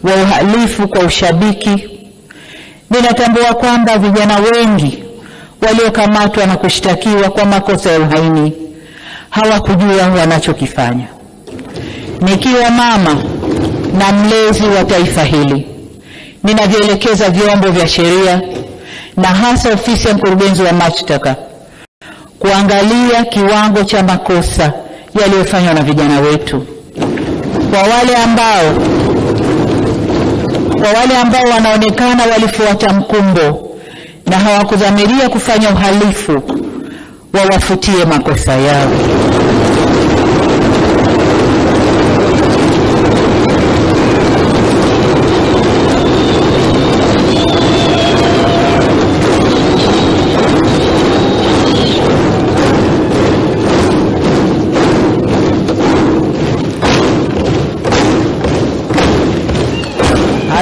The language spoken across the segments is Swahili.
wa uhalifu kwa ushabiki. Ninatambua kwamba vijana wengi waliokamatwa na kushtakiwa kwa makosa ya uhaini hawakujua wanachokifanya. Nikiwa mama na mlezi wa taifa hili, ninavyoelekeza vyombo vya sheria na hasa ofisi ya mkurugenzi wa mashtaka kuangalia kiwango cha makosa yaliyofanywa na vijana wetu. Kwa wale ambao wanaonekana walifuata mkumbo na hawakudhamiria kufanya uhalifu, wawafutie makosa yao.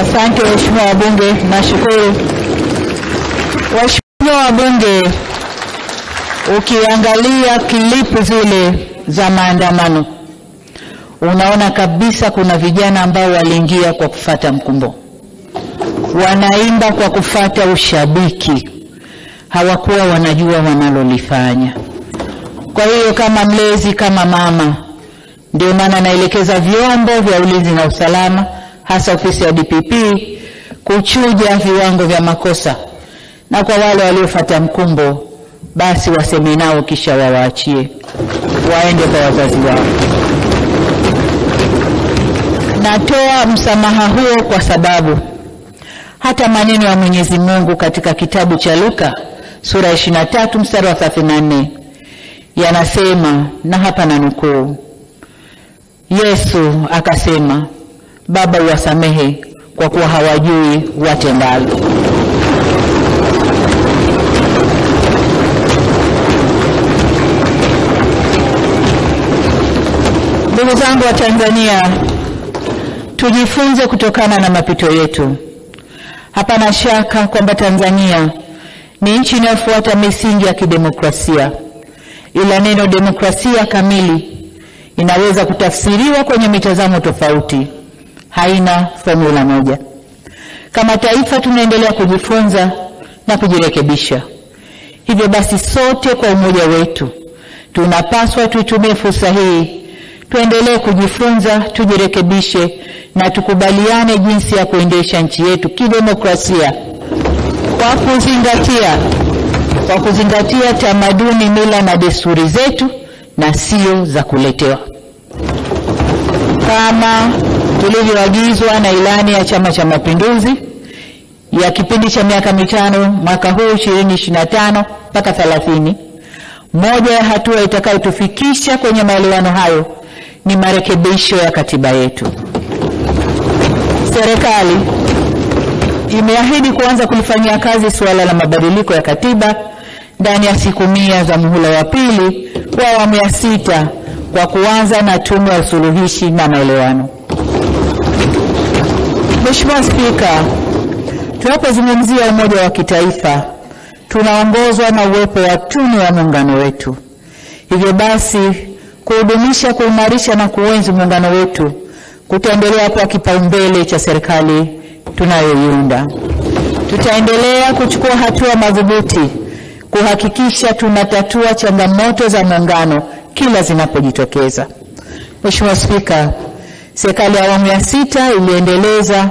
Asante waheshimiwa wabunge, nashukuru. Waheshimiwa wabunge, ukiangalia klipu zile za maandamano, unaona kabisa kuna vijana ambao waliingia kwa kufuata mkumbo. Wanaimba kwa kufuata ushabiki. Hawakuwa wanajua wanalolifanya. Kwa hiyo kama mlezi, kama mama, ndio maana naelekeza vyombo vya ulinzi na usalama, hasa ofisi ya DPP, kuchuja viwango vya makosa, na kwa wale waliofuata mkumbo basi waseme nao kisha wawaachie waende kwa wazazi wao. Natoa msamaha huo kwa sababu hata maneno ya Mwenyezi Mungu katika kitabu cha Luka sura 23 mstari wa 34 yanasema, na hapa nanukuu, Yesu akasema, Baba uwasamehe kwa kuwa hawajui watendalo. Ndugu zangu wa Tanzania, tujifunze kutokana na mapito yetu. Hapana shaka kwamba Tanzania ni nchi inayofuata misingi ya kidemokrasia. Ila neno demokrasia kamili inaweza kutafsiriwa kwenye mitazamo tofauti. Haina formula moja. Kama taifa tunaendelea kujifunza na kujirekebisha. Hivyo basi sote kwa umoja wetu tunapaswa tuitumie fursa hii, tuendelee kujifunza, tujirekebishe na tukubaliane jinsi ya kuendesha nchi yetu kidemokrasia kwa kuzingatia tamaduni, mila na desturi zetu na sio za kuletewa. Kama tulivyoagizwa na ilani ya Chama cha Mapinduzi ya kipindi cha miaka 5 mwaka huu 2025 mpaka 30, moja ya hatua itakayotufikisha kwenye maelewano hayo ni marekebisho ya katiba yetu. Serikali imeahidi kuanza kulifanyia kazi suala la mabadiliko ya katiba ndani ya siku 100 za muhula wa pili wa awamu ya 6 kwa kuanza na tume ya usuluhishi na maelewano. Mheshimiwa Spika, tunapozungumzia umoja wa kitaifa, tunaongozwa na uwepo wa tunu ya muungano wetu. Hivyo basi, kuhudumisha, kuimarisha na kuenzi muungano wetu kutaendelea kuwa kipaumbele cha serikali tunayoiunda. Tutaendelea kuchukua hatua madhubuti kuhakikisha tunatatua changamoto za muungano kila zinapojitokeza. Mheshimiwa Spika, serikali ya awamu ya 6 iliendeleza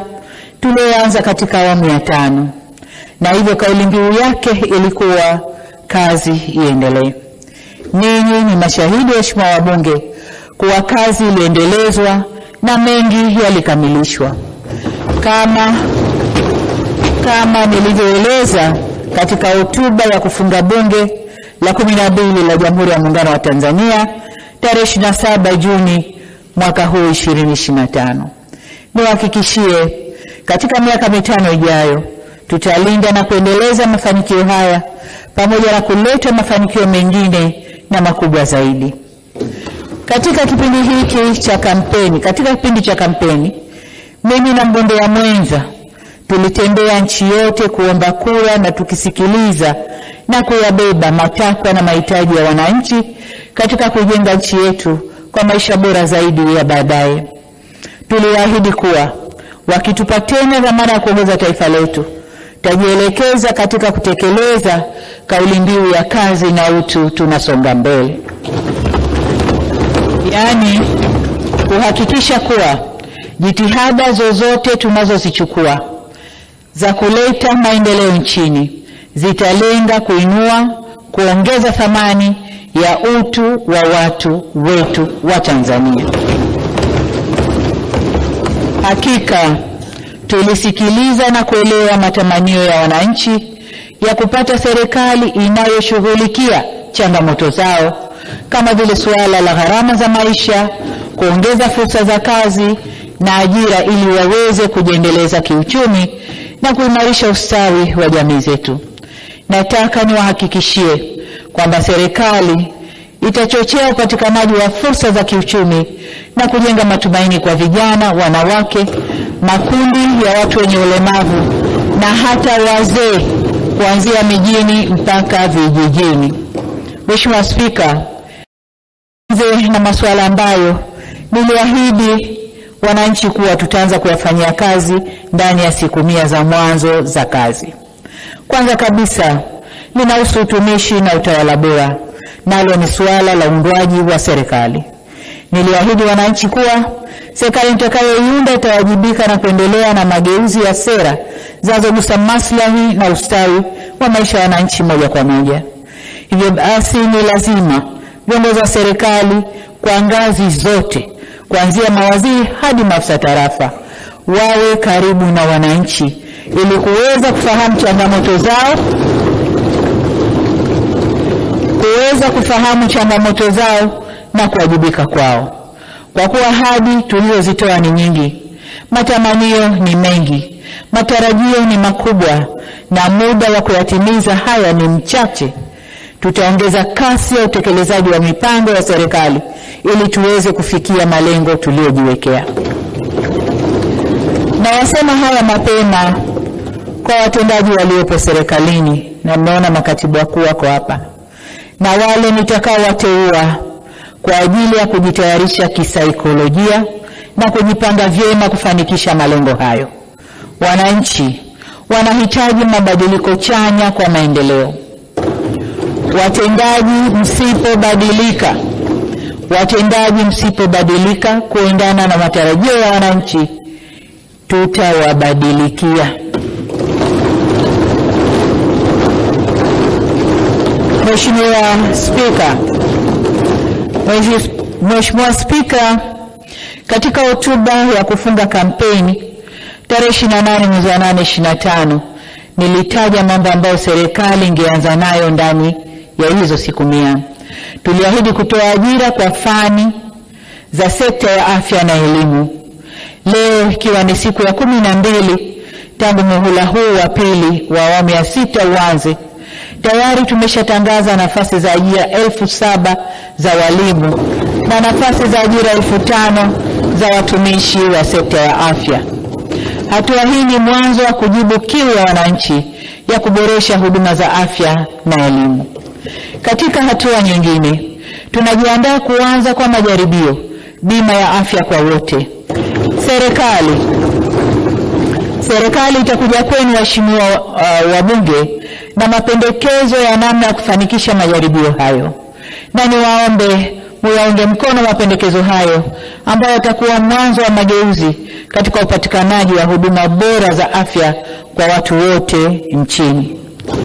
tulioanza katika awamu ya 5, na hivyo kauli mbiu yake ilikuwa kazi iendelee. Ninyi ni mashahidi, waheshimiwa wabunge, kuwa kazi iliendelezwa na mengi yalikamilishwa. Kama nilivyoeleza katika hotuba ya kufunga bunge la 12 la Jamhuri ya Muungano wa Tanzania tarehe 27 Juni mwaka huu 2025. Niwahakikishie katika miaka 5 ijayo tutalinda na kuendeleza mafanikio haya pamoja na kuleta mafanikio mengine na makubwa zaidi. Katika kipindi hiki cha kampeni, mimi na mgombea mwenza tulitembea nchi yote kuomba kura na tukisikiliza na kuyabeba matakwa na mahitaji ya wananchi katika kujenga nchi yetu kwa maisha bora zaidi ya baadaye. Tuliahidi kuwa wakitupa tena dhamana ya kuongoza taifa letu, tajielekeza katika kutekeleza kauli mbiu ya kazi na utu, tunasonga mbele. Yaani kuhakikisha kuwa jitihada zozote tunazozichukua za kuleta maendeleo nchini zitalenga kuinua, kuongeza thamani ya utu wa watu wetu wa Tanzania. Hakika tulisikiliza na kuelewa matamanio ya wananchi ya kupata serikali inayoshughulikia changamoto zao kama vile suala la gharama za maisha, kuongeza fursa za kazi na ajira ili waweze kujiendeleza kiuchumi na kuimarisha ustawi wa jamii zetu. Nataka niwahakikishie kwamba serikali itachochea upatikanaji wa fursa za kiuchumi na kujenga matumaini kwa vijana, wanawake, makundi ya watu wenye ulemavu na hata wazee kuanzia mijini mpaka vijijini. Mheshimiwa Spika, na masuala ambayo niliahidi wananchi kuwa tutaanza kuyafanyia kazi ndani ya siku 100 za mwanzo za kazi. Kwanza kabisa linahusu utumishi na utawala bora, nalo ni suala la uundwaji wa serikali. Niliahidi wananchi kuwa serikali nitakayoiunda itawajibika na kuendelea na mageuzi ya sera zinazogusa maslahi na ustawi wa maisha ya wananchi moja kwa moja. Hivyo basi ni lazima viongozi wa serikali kwa ngazi zote, kuanzia mawaziri hadi maafisa tarafa, wawe karibu na wananchi ili kuweza kufahamu changamoto zao na kuwajibika kwao. Kwa kuwa ahadi tulizozitoa ni nyingi, matamanio ni mengi, matarajio ni makubwa na muda wa kuyatimiza haya ni mchache, tutaongeza kasi ya utekelezaji wa mipango ya serikali ili tuweze kufikia malengo tuliyojiwekea. Na wasema haya mapema kwa watendaji waliopo serikalini, na mmeona makatibu wakuu wako hapa, na wale nitakaowateua kwa ajili ya kujitayarisha kisaikolojia na kujipanga vyema kufanikisha malengo hayo. Wananchi wanahitaji mabadiliko chanya kwa maendeleo. Watendaji msipobadilika kuendana na matarajio ya wananchi, tutawabadilikia. Mheshimiwa Spika, katika hotuba ya kufunga kampeni tarehe 28 mwezi wa 8 2025 nilitaja mambo ambayo serikali ingeanza nayo ndani ya hizo siku 100. Tuliahidi kutoa ajira kwa fani za sekta ya afya na elimu. Leo ikiwa ni siku ya 12 tangu muhula huu wa pili wa awamu ya 6 uanze, tayari tumeshatangaza nafasi za ajira 7,000 za walimu na nafasi za ajira 5,000 za watumishi wa sekta ya afya. Hatua hii ni mwanzo wa kujibu kiu ya wananchi ya kuboresha huduma za afya na elimu. Katika hatua nyingine, tunajiandaa kuanza kwa majaribio bima ya afya kwa wote. Serikali itakuja kwenu waheshimiwa wabunge na mapendekezo ya namna ya kufanikisha majaribio hayo. Na niwaombe muyaunge mkono mapendekezo hayo ambayo yatakuwa mwanzo wa mageuzi katika upatikanaji wa huduma bora za afya kwa watu wote nchini.